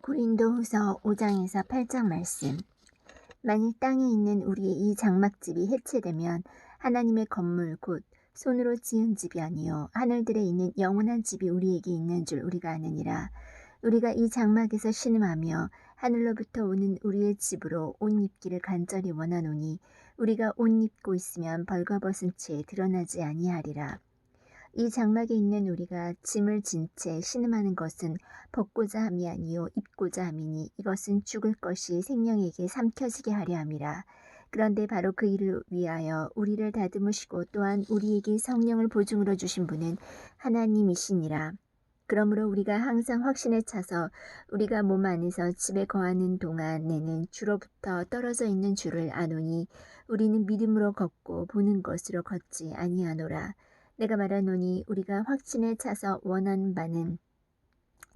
고린도후서 5장에서 8장 말씀. 만일 땅에 있는 우리의 이 장막집이 해체되면 하나님의 건물 곧 손으로 지은 집이 아니요 하늘들에 있는 영원한 집이 우리에게 있는 줄 우리가 아느니라. 우리가 이 장막에서 신음하며 하늘로부터 오는 우리의 집으로 옷 입기를 간절히 원하노니 우리가 옷 입고 있으면 벌거벗은 채 드러나지 아니하리라. 이 장막에 있는 우리가 짐을 진 채 신음하는 것은 벗고자 함이 아니요 입고자 함이니 이것은 죽을 것이 생명에게 삼켜지게 하려 함이라. 그런데 바로 그 일을 위하여 우리를 다듬으시고 또한 우리에게 성령을 보증으로 주신 분은 하나님이시니라. 그러므로 우리가 항상 확신에 차서 우리가 몸 안에서 집에 거하는 동안에는 주로부터 떨어져 있는 줄을 아노니 우리는 믿음으로 걷고 보는 것으로 걷지 아니하노라. 내가 말하노니 우리가 확신에 차서 원하는 바는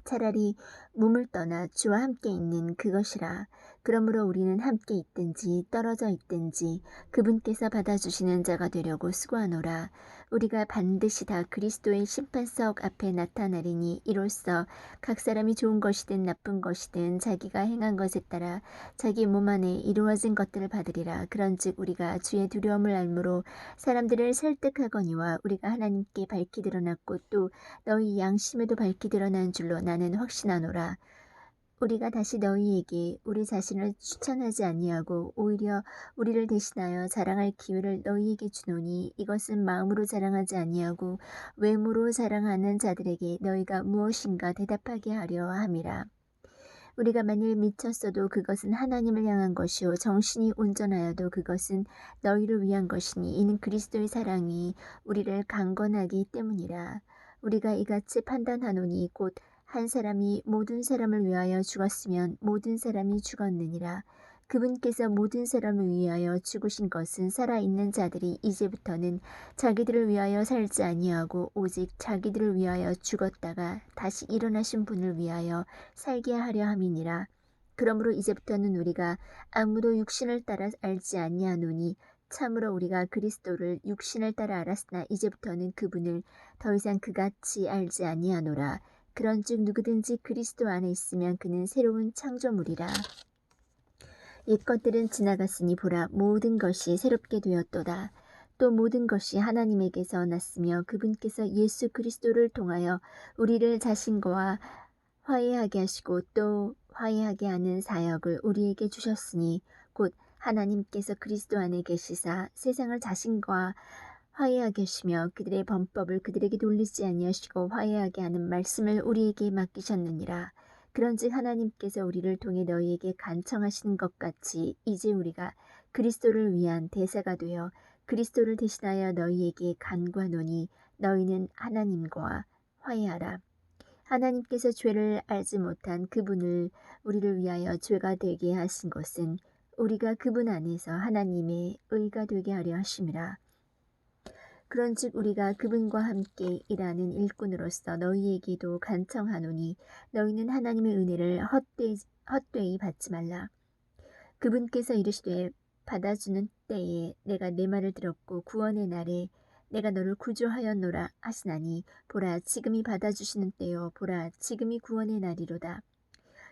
차라리 몸을 떠나 주와 함께 있는 그것이라. 그러므로 우리는 함께 있든지 떨어져 있든지 그분께서 받아주시는 자가 되려고 수고하노라. 우리가 반드시 다 그리스도의 심판석 앞에 나타나리니 이로써 각 사람이 좋은 것이든 나쁜 것이든 자기가 행한 것에 따라 자기 몸 안에 이루어진 것들을 받으리라. 그런즉 우리가 주의 두려움을 알므로 사람들을 설득하거니와 우리가 하나님께 밝히 드러났고 또 너희 양심에도 밝히 드러난 줄로 나는 확신하노라. 우리가 다시 너희에게 우리 자신을 추천하지 아니하고 오히려 우리를 대신하여 자랑할 기회를 너희에게 주노니 이것은 마음으로 자랑하지 아니하고 외모로 자랑하는 자들에게 너희가 무엇인가 대답하게 하려 함이라. 우리가 만일 미쳤어도 그것은 하나님을 향한 것이요 정신이 온전하여도 그것은 너희를 위한 것이니 이는 그리스도의 사랑이 우리를 강건하기 때문이라. 우리가 이같이 판단하노니 곧 한 사람이 모든 사람을 위하여 죽었으면 모든 사람이 죽었느니라. 그분께서 모든 사람을 위하여 죽으신 것은 살아있는 자들이 이제부터는 자기들을 위하여 살지 아니하고 오직 자기들을 위하여 죽었다가 다시 일어나신 분을 위하여 살게 하려 함이니라. 그러므로 이제부터는 우리가 아무도 육신을 따라 알지 아니하노니 참으로 우리가 그리스도를 육신을 따라 알았으나 이제부터는 그분을 더 이상 그같이 알지 아니하노라. 그런즉 누구든지 그리스도 안에 있으면 그는 새로운 창조물이라. 옛것들은 지나갔으니 보라 모든 것이 새롭게 되었도다. 또 모든 것이 하나님에게서 났으며 그분께서 예수 그리스도를 통하여 우리를 자신과 화해하게 하시고 또 화해하게 하는 사역을 우리에게 주셨으니 곧 하나님께서 그리스도 안에 계시사 세상을 자신과 화해하게 하시며 그들의 범법을 그들에게 돌리지 아니하시고 화해하게 하는 말씀을 우리에게 맡기셨느니라. 그런즉 하나님께서 우리를 통해 너희에게 간청하시는 것 같이 이제 우리가 그리스도를 위한 대사가 되어 그리스도를 대신하여 너희에게 간구하노니 너희는 하나님과 화해하라. 하나님께서 죄를 알지 못한 그분을 우리를 위하여 죄가 되게 하신 것은 우리가 그분 안에서 하나님의 의가 되게 하려 하심이라. 그런즉 우리가 그분과 함께 일하는 일꾼으로서 너희에게도 간청하노니 너희는 하나님의 은혜를 헛되이 받지 말라. 그분께서 이르시되 받아주는 때에 내가 내 말을 들었고 구원의 날에 내가 너를 구조하였노라 하시나니 보라 지금이 받아주시는 때요 보라 지금이 구원의 날이로다.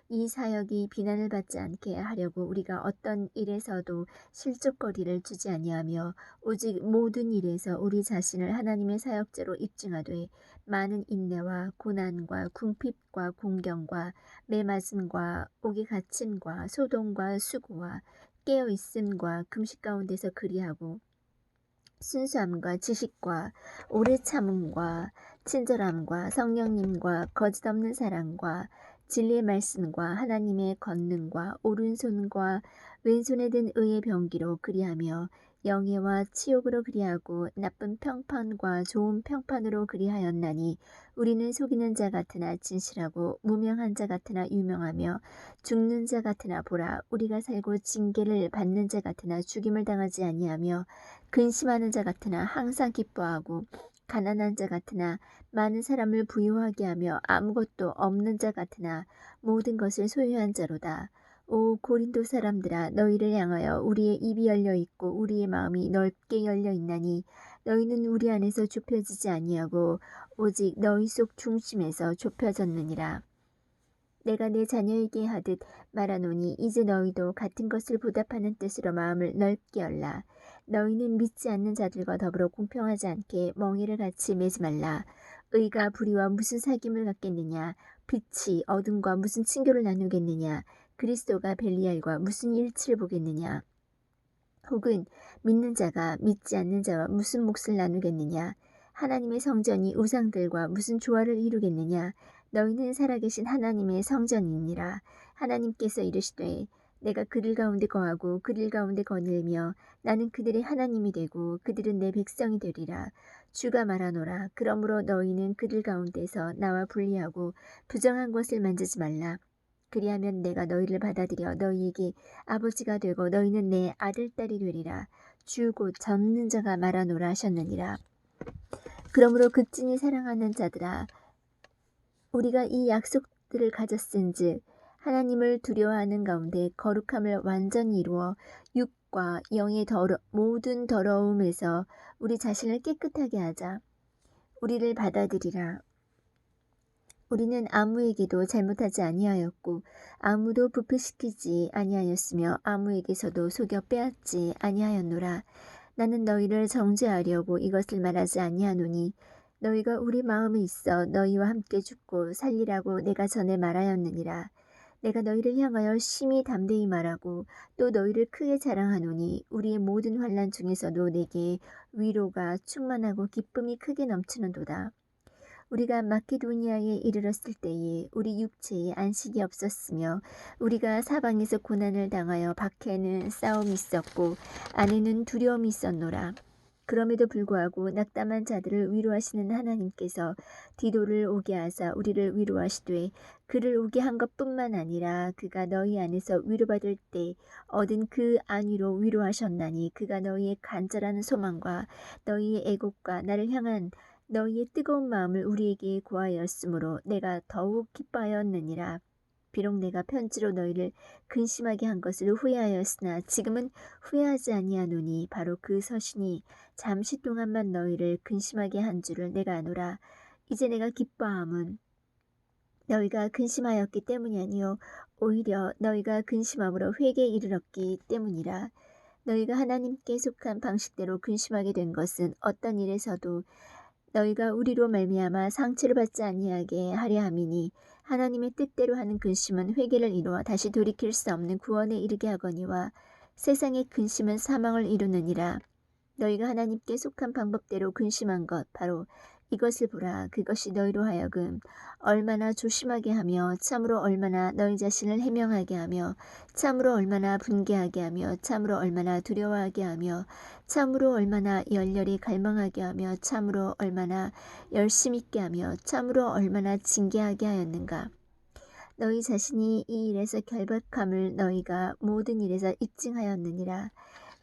이 사역이 비난을 받지 않게 하려고 우리가 어떤 일에서도 실족거리를 주지 아니하며 오직 모든 일에서 우리 자신을 하나님의 사역자로 입증하되 많은 인내와 고난과 궁핍과 공경과 매맞음과 옥에 갇힘과 소동과 수고와 깨어있음과 금식 가운데서 그리하고 순수함과 지식과 오래 참음과 친절함과 성령님과 거짓없는 사랑과 진리의 말씀과 하나님의 권능과 오른손과 왼손에 든 의의 병기로 그리하며 영예와 치욕으로 그리하고 나쁜 평판과 좋은 평판으로 그리하였나니 우리는 속이는 자 같으나 진실하고 무명한 자 같으나 유명하며 죽는 자 같으나 보라 우리가 살고 징계를 받는 자 같으나 죽임을 당하지 아니하며 근심하는 자 같으나 항상 기뻐하고 가난한 자 같으나 많은 사람을 부유하게 하며 아무것도 없는 자 같으나 모든 것을 소유한 자로다. 오 고린도 사람들아 너희를 향하여 우리의 입이 열려 있고 우리의 마음이 넓게 열려 있나니 너희는 우리 안에서 좁혀지지 아니하고 오직 너희 속 중심에서 좁혀졌느니라. 내가 내 자녀에게 하듯 말하노니 이제 너희도 같은 것을 보답하는 뜻으로 마음을 넓게 열라. 너희는 믿지 않는 자들과 더불어 공평하지 않게 멍에를 같이 매지 말라. 의가 불의와 무슨 사귐을 갖겠느냐? 빛이 어둠과 무슨 친교를 나누겠느냐? 그리스도가 벨리알과 무슨 일치를 보겠느냐? 혹은 믿는 자가 믿지 않는 자와 무슨 몫을 나누겠느냐? 하나님의 성전이 우상들과 무슨 조화를 이루겠느냐? 너희는 살아계신 하나님의 성전이니라. 하나님께서 이르시되 내가 그들 가운데 거하고 그들 가운데 거닐며 나는 그들의 하나님이 되고 그들은 내 백성이 되리라. 주가 말하노라. 그러므로 너희는 그들 가운데서 나와 분리하고 부정한 것을 만지지 말라. 그리하면 내가 너희를 받아들여 너희에게 아버지가 되고 너희는 내 아들 딸이 되리라. 주 곧 전는 자가 말하노라 하셨느니라. 그러므로 극진히 사랑하는 자들아, 우리가 이 약속들을 가졌은즉 하나님을 두려워하는 가운데 거룩함을 완전히 이루어 육과 영의 모든 더러움에서 우리 자신을 깨끗하게 하자. 우리를 받아들이라. 우리는 아무에게도 잘못하지 아니하였고 아무도 부패시키지 아니하였으며 아무에게서도 속여 빼앗지 아니하였노라. 나는 너희를 정죄하려고 이것을 말하지 아니하노니 너희가 우리 마음에 있어 너희와 함께 죽고 살리라고 내가 전에 말하였느니라. 내가 너희를 향하여 심히 담대히 말하고 또 너희를 크게 자랑하노니 우리의 모든 환난 중에서도 내게 위로가 충만하고 기쁨이 크게 넘치는도다. 우리가 마케도니아에 이르렀을 때에 우리 육체에 안식이 없었으며 우리가 사방에서 고난을 당하여 밖에는 싸움이 있었고 안에는 두려움이 있었노라. 그럼에도 불구하고 낙담한 자들을 위로하시는 하나님께서 디도를 오게 하사 우리를 위로하시되 그를 오게 한 것뿐만 아니라 그가 너희 안에서 위로받을 때 얻은 그 안위로 위로하셨나니 그가 너희의 간절한 소망과 너희의 애곡과 나를 향한 너희의 뜨거운 마음을 우리에게 구하였으므로 내가 더욱 기뻐하였느니라. 비록 내가 편지로 너희를 근심하게 한 것을 후회하였으나 지금은 후회하지 아니하노니 바로 그 서신이 잠시 동안만 너희를 근심하게 한 줄을 내가 아노라. 이제 내가 기뻐함은 너희가 근심하였기 때문이 아니요 오히려 너희가 근심함으로 회개에 이르렀기 때문이라. 너희가 하나님께 속한 방식대로 근심하게 된 것은 어떤 일에서도 너희가 우리로 말미암아 상처를 받지 아니하게 하려 함이니 하나님의 뜻대로 하는 근심은 회개를 이루어 다시 돌이킬 수 없는 구원에 이르게 하거니와 세상의 근심은 사망을 이루느니라. 너희가 하나님께 속한 방법대로 근심한 것 바로 이것을 보라. 그것이 너희로 하여금 얼마나 조심하게 하며 참으로 얼마나 너희 자신을 해명하게 하며 참으로 얼마나 분개하게 하며 참으로 얼마나 두려워하게 하며 참으로 얼마나 열렬히 갈망하게 하며 참으로 얼마나 열심 있게 하며 참으로 얼마나 징계하게 하였는가. 너희 자신이 이 일에서 결박함을 너희가 모든 일에서 입증하였느니라.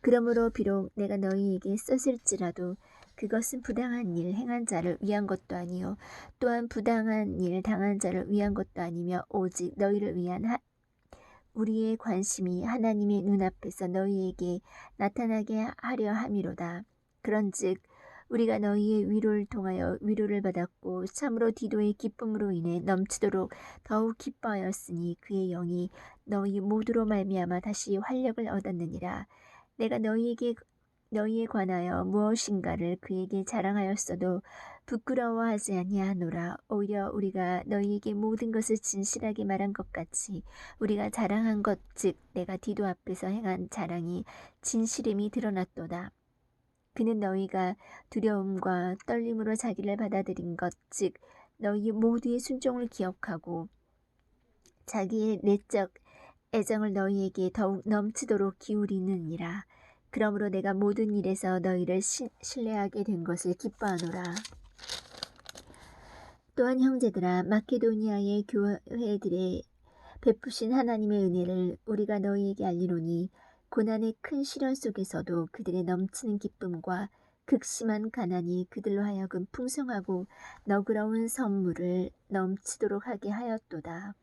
그러므로 비록 내가 너희에게 썼을지라도 그것은 부당한 일 행한 자를 위한 것도 아니요 또한 부당한 일 당한 자를 위한 것도 아니며 오직 너희를 위한 우리의 관심이 하나님의 눈앞에서 너희에게 나타나게 하려 함이로다. 그런즉 우리가 너희의 위로를 통하여 위로를 받았고 참으로 디도의 기쁨으로 인해 넘치도록 더욱 기뻐하였으니 그의 영이 너희 모두로 말미암아 다시 활력을 얻었느니라. 내가 너희에 관하여 무엇인가를 그에게 자랑하였어도 부끄러워하지 아니하노라. 오히려 우리가 너희에게 모든 것을 진실하게 말한 것 같이 우리가 자랑한 것 즉 내가 디도 앞에서 행한 자랑이 진실임이 드러났도다. 그는 너희가 두려움과 떨림으로 자기를 받아들인 것 즉 너희 모두의 순종을 기억하고 자기의 내적 애정을 너희에게 더욱 넘치도록 기울이느니라. 그러므로 내가 모든 일에서 너희를 신뢰하게 된 것을 기뻐하노라. 또한 형제들아 마케도니아의 교회들의 베푸신 하나님의 은혜를 우리가 너희에게 알리노니 고난의 큰 시련 속에서도 그들의 넘치는 기쁨과 극심한 가난이 그들로 하여금 풍성하고 너그러운 선물을 넘치도록 하게 하였도다.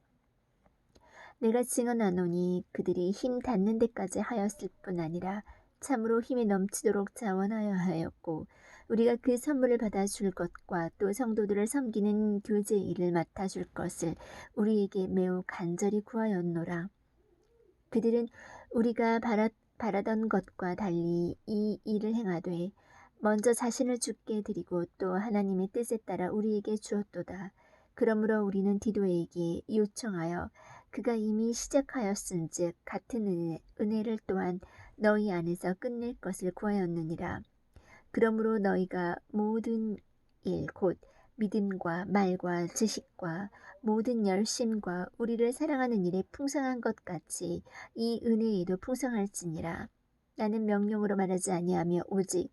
내가 증언하노니 그들이 힘 닿는 데까지 하였을 뿐 아니라 참으로 힘이 넘치도록 자원하여 하였고 우리가 그 선물을 받아줄 것과 또 성도들을 섬기는 교제 일을 맡아줄 것을 우리에게 매우 간절히 구하였노라. 그들은 우리가 바라던 것과 달리 이 일을 행하되 먼저 자신을 주께 드리고 또 하나님의 뜻에 따라 우리에게 주었도다. 그러므로 우리는 디도에게 요청하여 그가 이미 시작하였은즉 같은 은혜를 또한 너희 안에서 끝낼 것을 구하였느니라. 그러므로 너희가 모든 일 곧 믿음과 말과 지식과 모든 열심과 우리를 사랑하는 일에 풍성한 것 같이 이 은혜에도 풍성할지니라. 나는 명령으로 말하지 아니하며 오직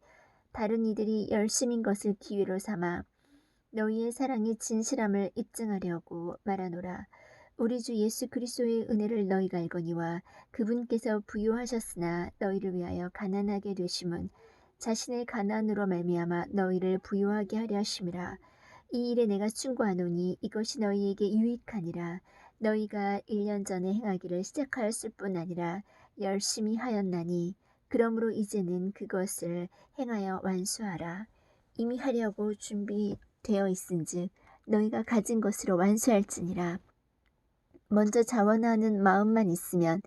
다른 이들이 열심인 것을 기회로 삼아 너희의 사랑의 진실함을 입증하려고 말하노라. 우리 주 예수 그리스도의 은혜를 너희가 알거니와 그분께서 부유하셨으나 너희를 위하여 가난하게 되심은 자신의 가난으로 말미암아 너희를 부유하게 하려 하심이라. 이 일에 내가 충고하노니 이것이 너희에게 유익하니라. 너희가 1년 전에 행하기를 시작하였을 뿐 아니라 열심히 하였나니 그러므로 이제는 그것을 행하여 완수하라. 이미 하려고 준비되어 있은즉 너희가 가진 것으로 완수할지니라. 먼저 자원하는 마음만 있으면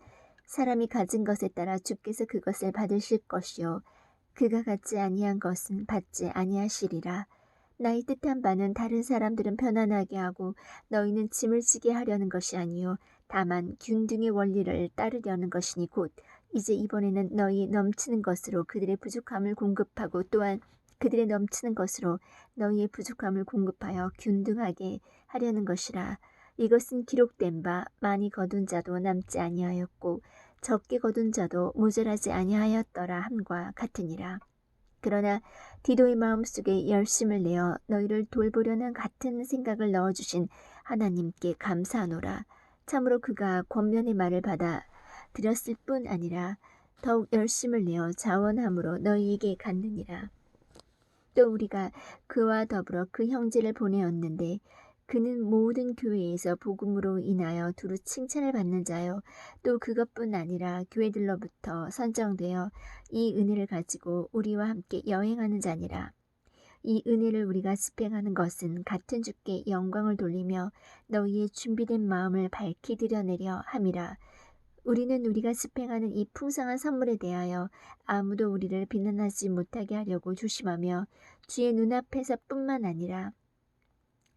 사람이 가진 것에 따라 주께서 그것을 받으실 것이요 그가 갖지 아니한 것은 받지 아니하시리라. 나의 뜻한 바는 다른 사람들은 편안하게 하고 너희는 짐을 지게 하려는 것이 아니요 다만 균등의 원리를 따르려는 것이니 곧 이제 이번에는 너희 넘치는 것으로 그들의 부족함을 공급하고 또한 그들의 넘치는 것으로 너희의 부족함을 공급하여 균등하게 하려는 것이라. 이것은 기록된 바 많이 거둔 자도 남지 아니하였고 적게 거둔 자도 모자라지 아니하였더라 함과 같으니라. 그러나 디도의 마음속에 열심을 내어 너희를 돌보려는 같은 생각을 넣어주신 하나님께 감사하노라. 참으로 그가 권면의 말을 받아 들였을 뿐 아니라 더욱 열심을 내어 자원함으로 너희에게 갔느니라. 또 우리가 그와 더불어 그 형제를 보내었는데 그는 모든 교회에서 복음으로 인하여 두루 칭찬을 받는 자요 또 그것뿐 아니라 교회들로부터 선정되어 이 은혜를 가지고 우리와 함께 여행하는 자니라. 이 은혜를 우리가 집행하는 것은 같은 주께 영광을 돌리며 너희의 준비된 마음을 밝히 드러내려 함이라. 우리는 우리가 집행하는 이 풍성한 선물에 대하여 아무도 우리를 비난하지 못하게 하려고 조심하며 주의 눈앞에서 뿐만 아니라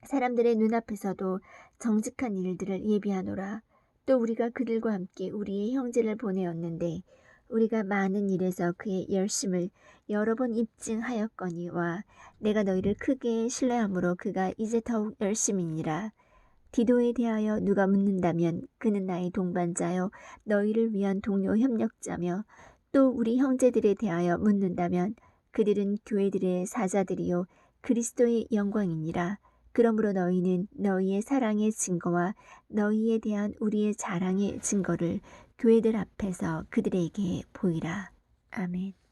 사람들의 눈앞에서도 정직한 일들을 예비하노라. 또 우리가 그들과 함께 우리의 형제를 보내었는데 우리가 많은 일에서 그의 열심을 여러 번 입증하였거니와 내가 너희를 크게 신뢰함으로 그가 이제 더욱 열심이니라. 디도에 대하여 누가 묻는다면 그는 나의 동반자요 너희를 위한 동료 협력자며 또 우리 형제들에 대하여 묻는다면 그들은 교회들의 사자들이요 그리스도의 영광이니라. 그러므로 너희는 너희의 사랑의 증거와 너희에 대한 우리의 자랑의 증거를 교회들 앞에서 그들에게 보이라. 아멘.